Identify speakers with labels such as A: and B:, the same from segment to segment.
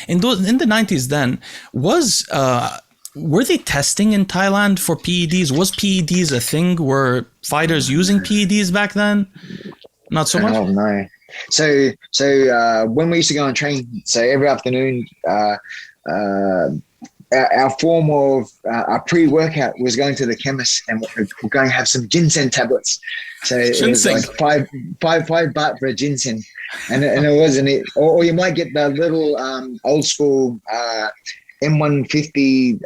A: in the 90s then, were they testing in Thailand for PEDs? Was PEDs a thing? Were fighters using PEDs back then? Not so much?
B: Oh, no. So when we used to go and train, so every afternoon, our form of our pre-workout was going to the chemist and we're going to have some ginseng tablets. So it was like five baht for a ginseng, and it wasn't it. Or you might get the little old school M150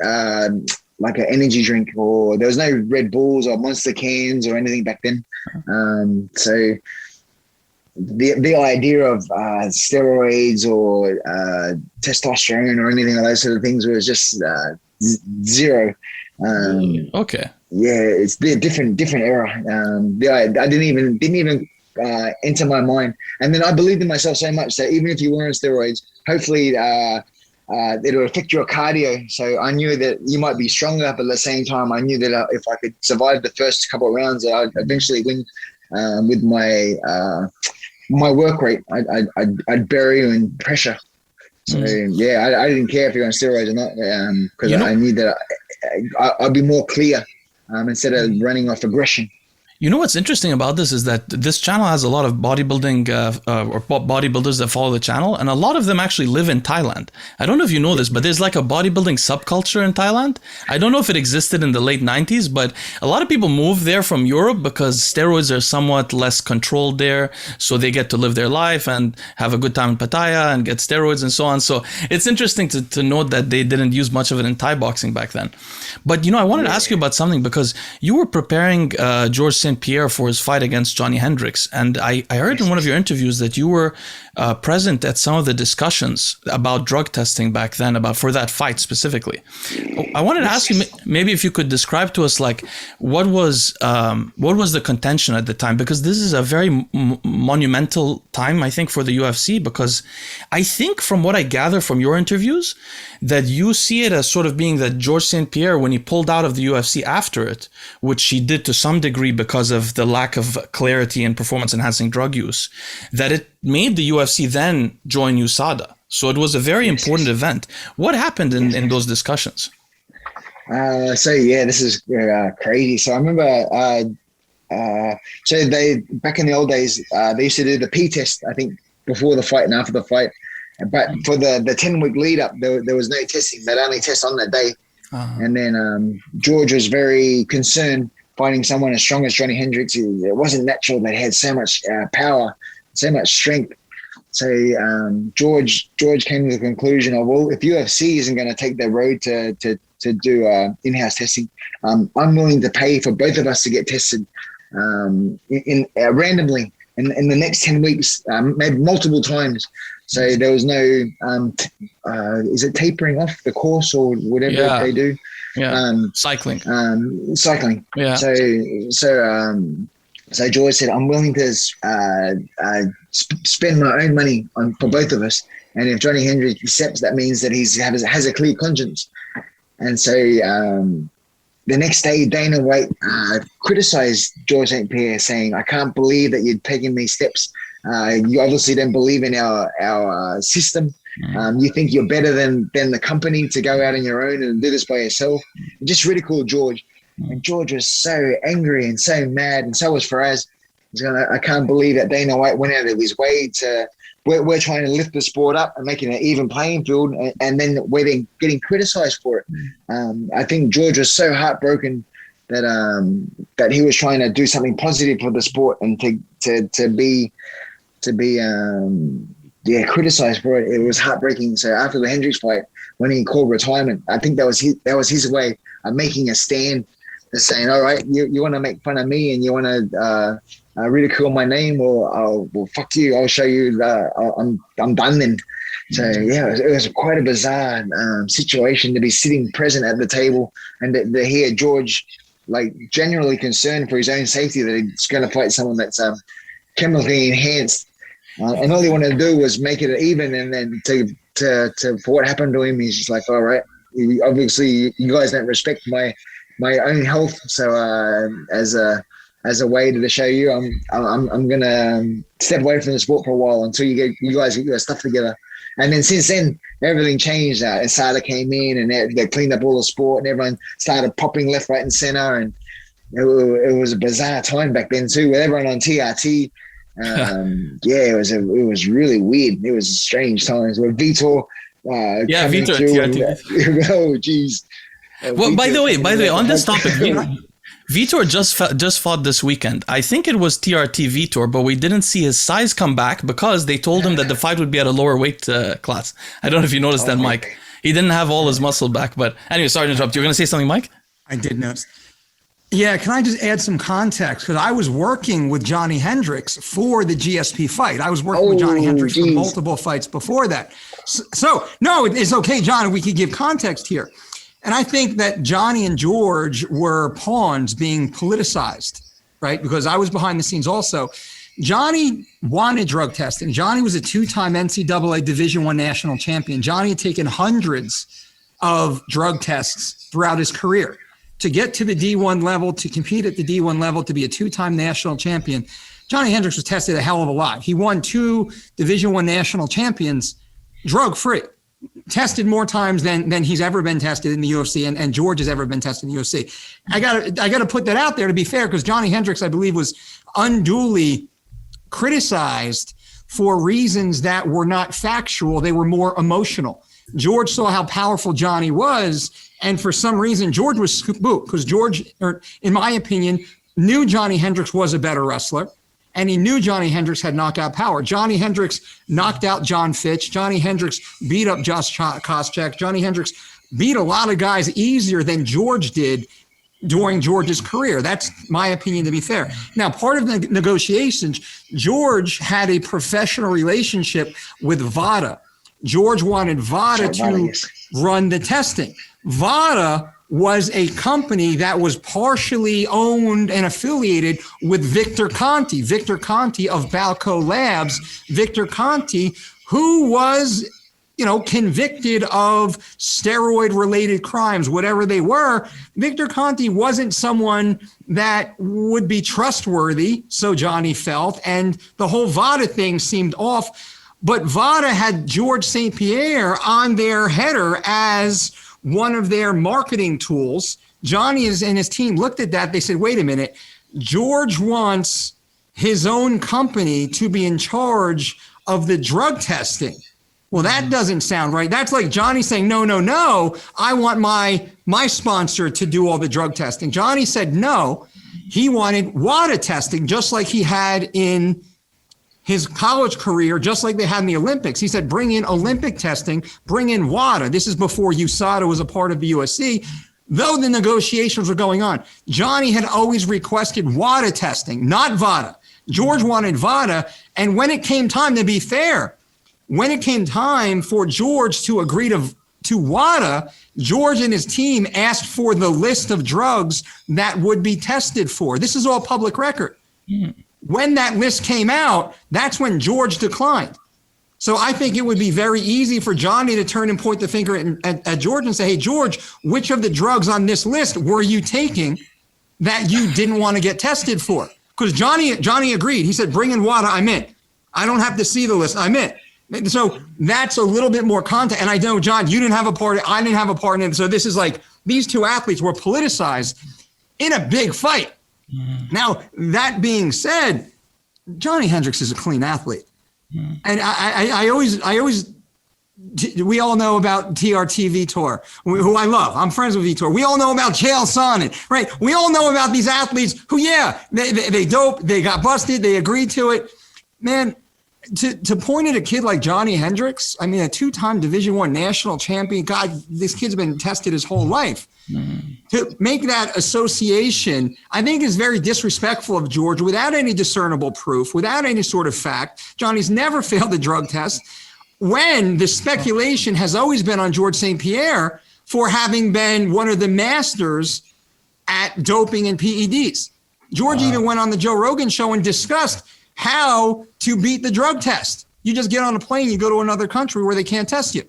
B: like an energy drink, or there was no Red Bulls or Monster cans or anything back then. So the idea of steroids or testosterone or anything like those sort of things was just zero.
A: Okay.
B: Yeah, it's a different era. I didn't even enter my mind. And then I believed in myself so much that even if you were on steroids, hopefully it'll affect your cardio. So I knew that you might be stronger, but at the same time, I knew that if I could survive the first couple of rounds, I'd eventually win with my work rate. I'd bury you in pressure. So yeah, I didn't care if you're on steroids or not, because I knew that I'd be more clear instead of running off aggression.
A: You know what's interesting about this is that this channel has a lot of bodybuilding or bodybuilders that follow the channel, and a lot of them actually live in Thailand. I don't know if you know this, but there's like a bodybuilding subculture in Thailand. I don't know if it existed in the late 90s, but a lot of people move there from Europe because steroids are somewhat less controlled there, so they get to live their life and have a good time in Pattaya and get steroids and so on. So it's interesting to note that they didn't use much of it in Thai boxing back then. But I wanted to ask you about something, because you were preparing George St. Pierre for his fight against Johnny Hendricks. And I heard in one of your interviews that you were present at some of the discussions about drug testing back then, for that fight specifically. I wanted to ask you, maybe if you could describe to us, like, what was the contention at the time? Because this is a very monumental time, I think, for the UFC, because I think from what I gather from your interviews, that you see it as sort of being that George St. Pierre, when he pulled out of the UFC after it, which he did to some degree because of the lack of clarity and performance-enhancing drug use, that it made the UFC then join USADA. So it was a very important event. What happened in those discussions?
B: So yeah, this is crazy. So I remember, so they, back in the old days, they used to do the P test, I think, before the fight and after the fight. But for the 10-week lead up, there was no testing. They'd only test on that day. And then George was very concerned finding someone as strong as Johnny Hendricks. It wasn't natural. They had so much power, so much strength. So George came to the conclusion of, well, if UFC isn't going to take the road to do in-house testing, I'm willing to pay for both of us to get tested randomly in the next 10 weeks, maybe multiple times. So there was no, is it tapering off the course or whatever they do?
A: Yeah, cycling.
B: Cycling. Yeah. So George said, I'm willing to spend my own money for both of us. And if Johnny Hendricks accepts, that means that he has a clear conscience. And so the next day, Dana White criticized George St. Pierre, saying, I can't believe that you're taking these steps. You obviously don't believe in our system. You think you're better than the company to go out on your own and do this by yourself. And just ridiculed George. And George was so angry and so mad, and so was Faraz. I can't believe that Dana White went out of his way to, we're trying to lift the sport up and making an even playing field, and then we're then getting criticized for it. I think George was so heartbroken that he was trying to do something positive for the sport, and to be criticized for it. It was heartbreaking. So after the Hendricks fight, when he called retirement, I think that was his way of making a stand, saying, all right, you want to make fun of me and you want to ridicule my name, well, fuck you. I'll show you that I'm done then. So yeah, it was quite a bizarre situation to be sitting present at the table and to hear George like genuinely concerned for his own safety that he's going to fight someone that's chemically enhanced. And all he wanted to do was make it even, and then to for what happened to him, he's just like, all right, obviously you guys don't respect my own health, so as a way to show you, I'm gonna step away from the sport for a while until you guys get your stuff together. And then since then, everything changed. Asada came in and they cleaned up all the sport, and everyone started popping left, right, and center. And it was a bizarre time back then too, with everyone on TRT. It was really weird. It was strange times with Vitor.
A: Vitor.
B: TRT. Oh, geez.
A: Well, by the way, on this topic, Vitor just fought this weekend. I think it was TRT Vitor, but we didn't see his size come back because they told him that the fight would be at a lower weight class. I don't know if you noticed that, Mike. He didn't have all his muscle back. But anyway, sorry to interrupt. You were going to say something, Mike?
C: I did notice. Yeah, can I just add some context? Because I was working with Johnny Hendricks for the GSP fight. I was working with Johnny Hendricks for multiple fights before that. So no, it's okay, John, we could give context here. And I think that Johnny and George were pawns being politicized, right? Because I was behind the scenes also. Johnny wanted drug testing. Johnny was a two-time NCAA Division I national champion. Johnny had taken hundreds of drug tests throughout his career. To get to the D1 level, to compete at the D1 level, to be a two-time national champion, Johnny Hendricks was tested a hell of a lot. He won 2 Division I national champions drug-free. Tested more times than he's ever been tested in the UFC, and George has ever been tested in the UFC. I gotta put that out there to be fair, because Johnny Hendricks, I believe, was unduly criticized for reasons that were not factual. They were more emotional. George saw how powerful Johnny was, and for some reason, George was spooked because George, in my opinion, knew Johnny Hendricks was a better wrestler. And he knew Johnny Hendricks had knockout power. Johnny Hendricks knocked out John Fitch. Johnny Hendricks beat up Josh Koscheck. Johnny Hendricks beat a lot of guys easier than George did during George's career. That's my opinion, to be fair. Now, part of the negotiations, George had a professional relationship with VADA. George wanted VADA to run the testing. VADA was a company that was partially owned and affiliated with Victor Conti of Balco Labs. Victor Conti, who was, convicted of steroid-related crimes, whatever they were. Victor Conti wasn't someone that would be trustworthy, so Johnny felt, and the whole VADA thing seemed off. But VADA had George St. Pierre on their header as one of their marketing tools. Johnny and his team looked at that. They said, wait a minute, George wants his own company to be in charge of the drug testing. Well, that doesn't sound right. That's like Johnny saying, no, I want my sponsor to do all the drug testing. Johnny said no. He wanted WADA testing, just like he had in his college career, just like they had in the Olympics. He said, bring in Olympic testing, bring in WADA. This is before USADA was a part of the USC, though the negotiations were going on. Johnny had always requested WADA testing, not VADA. George wanted VADA. And when it came time, to be fair, when it came time for George to agree to WADA, George and his team asked for the list of drugs that would be tested for. This is all public record. When that list came out, that's when George declined. So I think it would be very easy for Johnny to turn and point the finger at George and say, hey, George, which of the drugs on this list were you taking that you didn't want to get tested for? Because Johnny agreed. He said, bring in WADA, I'm in. I don't have to see the list, I'm in. So that's a little bit more content. And I know, John, you didn't have a part, I didn't have a part in it. So this is like, these two athletes were politicized in a big fight. Now, that being said, Johnny Hendricks is a clean athlete. And I always, we all know about TRT Vitor, who I love. I'm friends with Vitor. We all know about Chael Sonnen, right? We all know about these athletes who, they dope, they got busted, they agreed to it. Man, to point at a kid like Johnny Hendricks, I mean, a 2-time Division I national champion, God, this kid's been tested his whole life. To make that association, I think is very disrespectful of George without any discernible proof, without any sort of fact. Johnny's never failed a drug test, when the speculation has always been on George St. Pierre for having been one of the masters at doping and PEDs. George even went on the Joe Rogan show and discussed how to beat the drug test. You just get on a plane, you go to another country where they can't test you.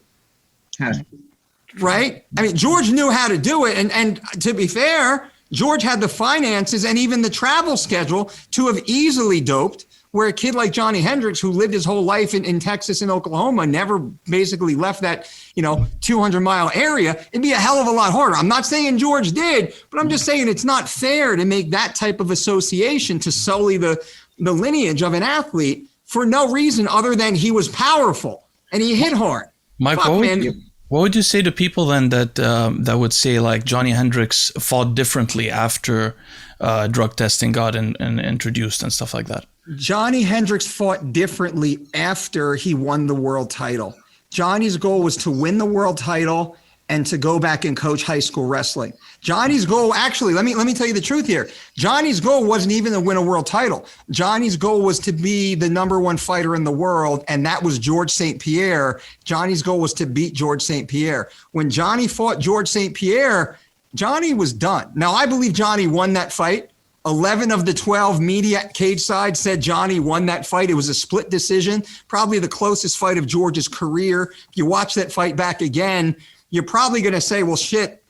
C: Right? I mean, George knew how to do it. And to be fair, George had the finances and even the travel schedule to have easily doped where a kid like Johnny Hendricks, who lived his whole life in Texas and Oklahoma, never basically left that, 200-mile area, it'd be a hell of a lot harder. I'm not saying George did, but I'm just saying it's not fair to make that type of association to sully the lineage of an athlete for no reason other than he was powerful and he hit hard.
A: Mike, what would you say to people then that would say like Johnny Hendricks fought differently after drug testing got introduced and stuff like that?
C: Johnny Hendricks fought differently after he won the world title. Johnny's goal was to win the world title and to go back and coach high school wrestling. Johnny's goal, actually, let me tell you the truth here. Johnny's goal wasn't even to win a world title. Johnny's goal was to be the #1 fighter in the world, and that was George St. Pierre. Johnny's goal was to beat George St. Pierre. When Johnny fought George St. Pierre, Johnny was done. Now, I believe Johnny won that fight. 11 of the 12 media cage side said Johnny won that fight. It was a split decision, probably the closest fight of George's career. If you watch that fight back again, you're probably going to say, well, shit,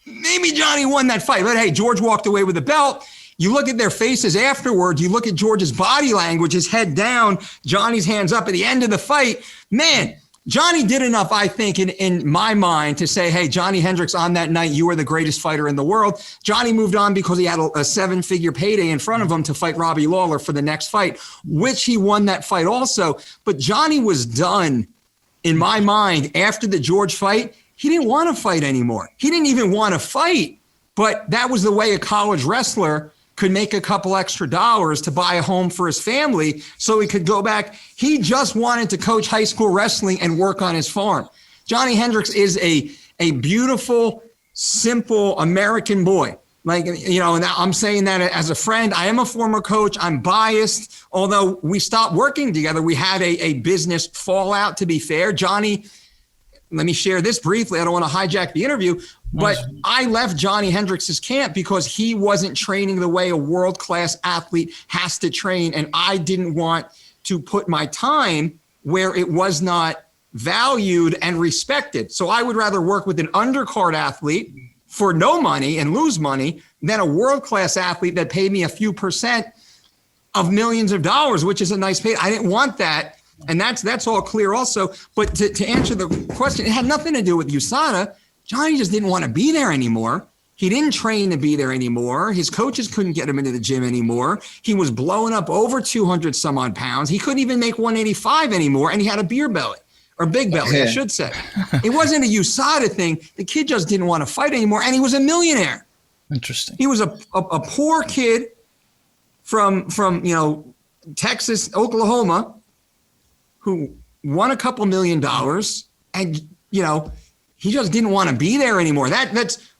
C: maybe Johnny won that fight. But hey, George walked away with the belt. You look at their faces afterwards. You look at George's body language, his head down, Johnny's hands up at the end of the fight. Man, Johnny did enough, I think, in my mind to say, hey, Johnny Hendricks, on that night, you were the greatest fighter in the world. Johnny moved on because he had a 7-figure payday in front of him to fight Robbie Lawler for the next fight, which he won that fight also. But Johnny was done, in my mind, after the George fight. He didn't want to fight anymore. He didn't even want to fight, but that was the way a college wrestler could make a couple extra dollars to buy a home for his family so he could go back. He just wanted to coach high school wrestling and work on his farm. Johnny Hendricks is a beautiful, simple American boy. Like, and I'm saying that as a friend. I am a former coach. I'm biased. Although we stopped working together, we had a business fallout, to be fair. Johnny, let me share this briefly. I don't want to hijack the interview, but I left Johnny Hendricks' camp because he wasn't training the way a world-class athlete has to train. And I didn't want to put my time where it was not valued and respected. So I would rather work with an undercard athlete for no money and lose money than a world-class athlete that paid me a few percent of millions of dollars, which is a nice pay. I didn't want that. And that's all clear also. But to answer the question, it had nothing to do with USADA. Johnny just didn't want to be there anymore. He didn't train to be there anymore. His coaches couldn't get him into the gym anymore. He was blowing up over 200 some odd pounds. He couldn't even make 185 anymore. And he had a beer belly, or big belly, I should say. It wasn't a USADA thing. The kid just didn't want to fight anymore. And he was a millionaire.
A: Interesting.
C: He was a poor kid from Texas, Oklahoma, who won a couple $1 million, and he just didn't want to be there anymore. That's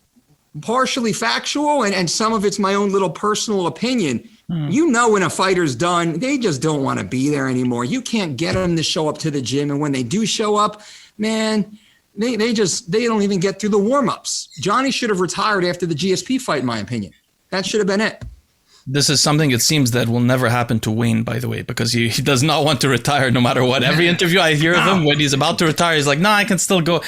C: partially factual, and some of it's my own little personal opinion. When a fighter's done, they just don't want to be there anymore. You can't get them to show up to the gym, and when they do show up, man, they don't even get through the warm-ups. Johnny should have retired after the GSP fight, in my opinion. That should have been it.
A: This is something, it seems, that will never happen to Wayne, by the way, because he does not want to retire no matter what. Every interview I hear of him, when he's about to retire, he's like, I can still go.